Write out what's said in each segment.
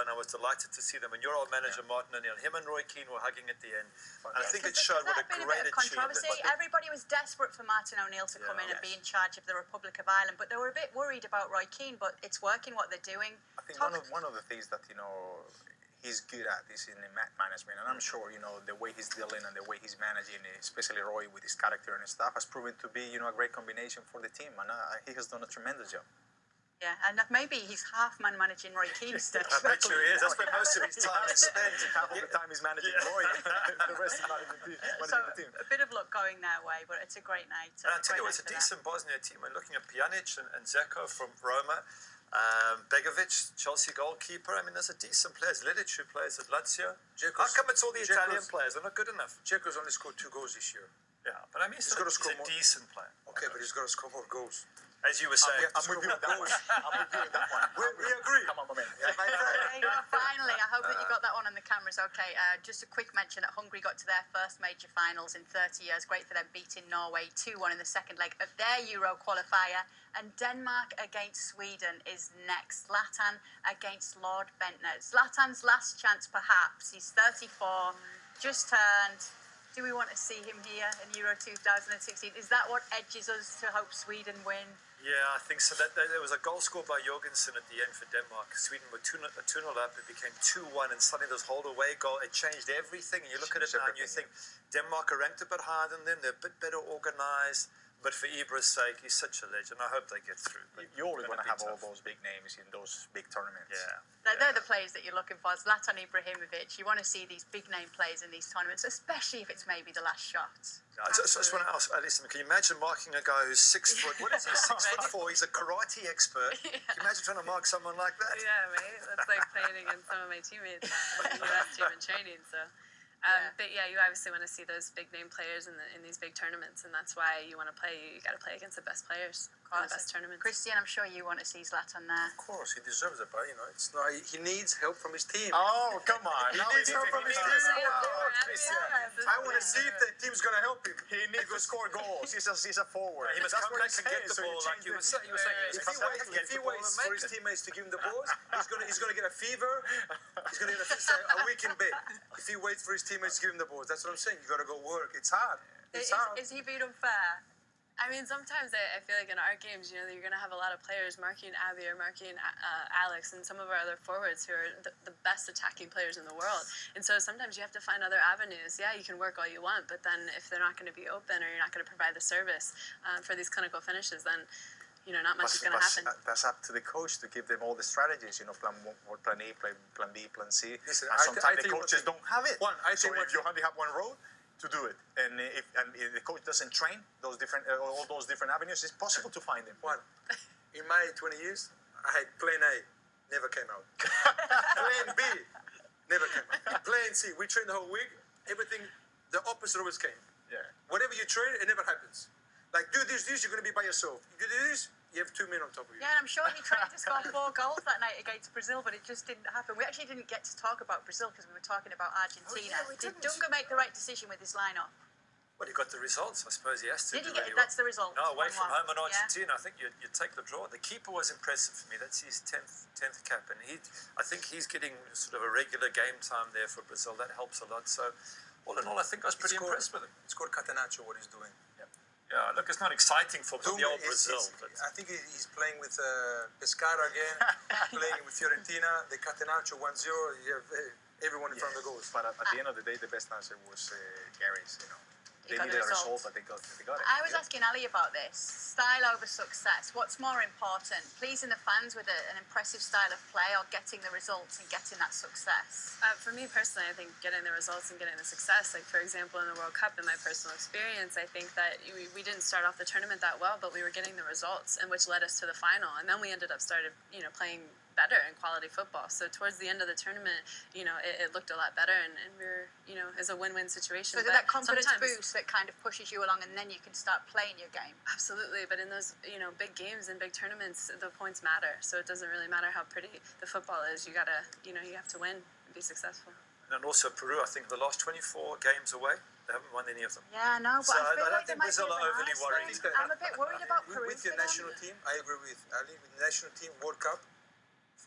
And I was delighted to see them. And your old manager, Martin O'Neill, him and Roy Keane were hugging at the end. And I think it showed what a great achievement. Everybody was desperate for Martin O'Neill to come in and be in charge of the Republic of Ireland, but they were a bit worried about Roy Keane, but it's working what they're doing. I think one of the things that, he's good at is in the management. And I'm sure, the way he's dealing and the way he's managing, especially Roy with his character and stuff, has proven to be, a great combination for the team. And he has done a tremendous job. Yeah, and maybe he's half-man managing Roy Keane stuff. I bet you he is. That's where most of his time is spent. Half of the time he's managing Roy. The rest is managing the team. A bit of luck going their way, but it's a great night. And I tell you, it's a decent Bosnia team. We're looking at Pjanic and Zeko from Roma, Begovic, Chelsea goalkeeper. I mean, there's a decent players. Lidic, who plays at Lazio. How come it's all the Italian players? They're not good enough. Dzeko's only scored 2 goals this year. Yeah, but I mean, he's a decent player. Okay, but he's got to score more goals. As you were saying, I'm with you on that one. We agree. Come on, my man. Finally, I hope that you got that one on the cameras. Okay, just a quick mention that Hungary got to their first major finals in 30 years. Great for them, beating Norway 2-1 in the second leg of their Euro qualifier. And Denmark against Sweden is next. Zlatan against Lord Bentner. Zlatan's last chance, perhaps. He's 34, just turned. Do we want to see him here in Euro 2016? Is that what edges us to hope Sweden win? Yeah, I think so. There was a goal scored by Jorgensen at the end for Denmark. Sweden were 2-0 up. It became 2-1, and suddenly this hold-away goal, it changed everything. And you look at it now and you think, Denmark are ranked a bit higher than them. They're a bit better organised. But for Ibra's sake, he's such a legend. I hope they get through. You always want to have all those big names in those big tournaments. Yeah. They're the players that you're looking for. Zlatan Ibrahimovic. You want to see these big-name players in these tournaments, especially if it's maybe the last shot. I just want to ask, listen, can you imagine marking a guy who's 6 foot, what is he, 6'4"? He's a karate expert. Can you imagine trying to mark someone like that? Yeah, mate. That's like playing against some of my teammates on the US team in training, so... But yeah, you obviously want to see those big name players in these big tournaments, and that's why you want to play. You got to play against the best players in the best tournaments. Christian, I'm sure you want to see Zlatan there. Of course, he deserves it, but it's not. He needs help from his team. Oh, come on! He needs help from his team. I want to see if the team's going to help him. He needs to score goals. He's a forward. He must come back and get the ball, like you were saying. If he waits for his teammates to give him the balls, he's going to get a fever. He's going to get a week in bed. If he waits for his teammates to give him the balls, that's what I'm saying. You got to go work. It's hard. Is he being unfair? I mean, sometimes I feel like in our games, you're going to have a lot of players marking Abby or marking Alex and some of our other forwards who are the best attacking players in the world. And so sometimes you have to find other avenues. Yeah, you can work all you want, but then if they're not going to be open or you're not going to provide the service for these clinical finishes, then not much is going to happen. That's up to the coach to give them all the strategies, plan A, plan B, plan C. Listen, and sometimes the coaches don't have it. So if you only have one road, to do it, and if the coach doesn't train those different all those different avenues, it's possible to find them. In my 20 years, I had plan A, never came out. Plan B, never came out. Plan C, we trained the whole week. Everything, the opposite always came. Yeah. Whatever you train, it never happens. Like, do this, you're going to be by yourself. You do this, you have 2 men on top of you. Yeah, and I'm sure he tried to score 4 goals that night against Brazil, but it just didn't happen. We actually didn't get to talk about Brazil because we were talking about Argentina. Did Dunga make the right decision with his lineup? Well, he got the results. I suppose he has to. Did he get it? That's the result. No, away from home in Argentina. I think you take the draw. The keeper was impressive for me. That's his 10th cap, and I think he's getting sort of a regular game time there for Brazil. That helps a lot. So, all in all, I think I was pretty impressed with him. It's called Catenaccio, what he's doing. Yeah, look, it's not exciting for the old Brazil. I think he's playing with Pescara again, playing with Fiorentina. The Catenaccio 1-0. You have everyone in front of the goals. But at the end of the day, the best answer was Gary's. They needed a result, but they got it. I was asking Ali about this. Style over success. What's more important? Pleasing the fans with an impressive style of play or getting the results and getting that success? For me personally, I think getting the results and getting the success. Like, for example, in the World Cup, in my personal experience, I think that we didn't start off the tournament that well, but we were getting the results, and which led us to the final. And then we ended up playing better in quality football. So towards the end of the tournament, it looked a lot better, and we were, it's a win-win situation. So that confidence boost that kind of pushes you along, and then you can start playing your game. Absolutely, but in those big games and big tournaments, the points matter. So it doesn't really matter how pretty the football is. You gotta, you have to win and be successful. And also Peru, I think the last 24 games away, they haven't won any of them. Yeah, no, but so I don't think Brazil are overly worried. I'm a bit worried about Peru. With your national team, I agree with Ali. With the national team, World Cup,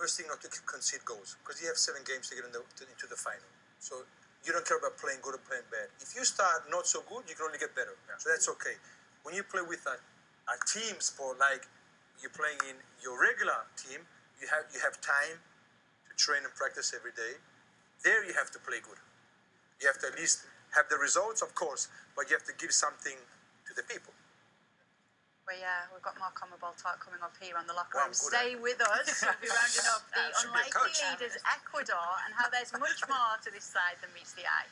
first thing not to concede goals because you have 7 games to get into the final. So you don't care about playing good or playing bad. If you start not so good, you can only get better. Yeah. So that's okay. When you play with a team sport like you're playing in your regular team, you have time to train and practice every day. There you have to play good. You have to at least have the results, of course, but you have to give something to the people. We've got more CONMEBOL talk coming up here on the locker Well, room. Stay with us. We'll be rounding up the Should be a unlikely coach. leaders, Ecuador, and how there's much more to this side than meets the eye.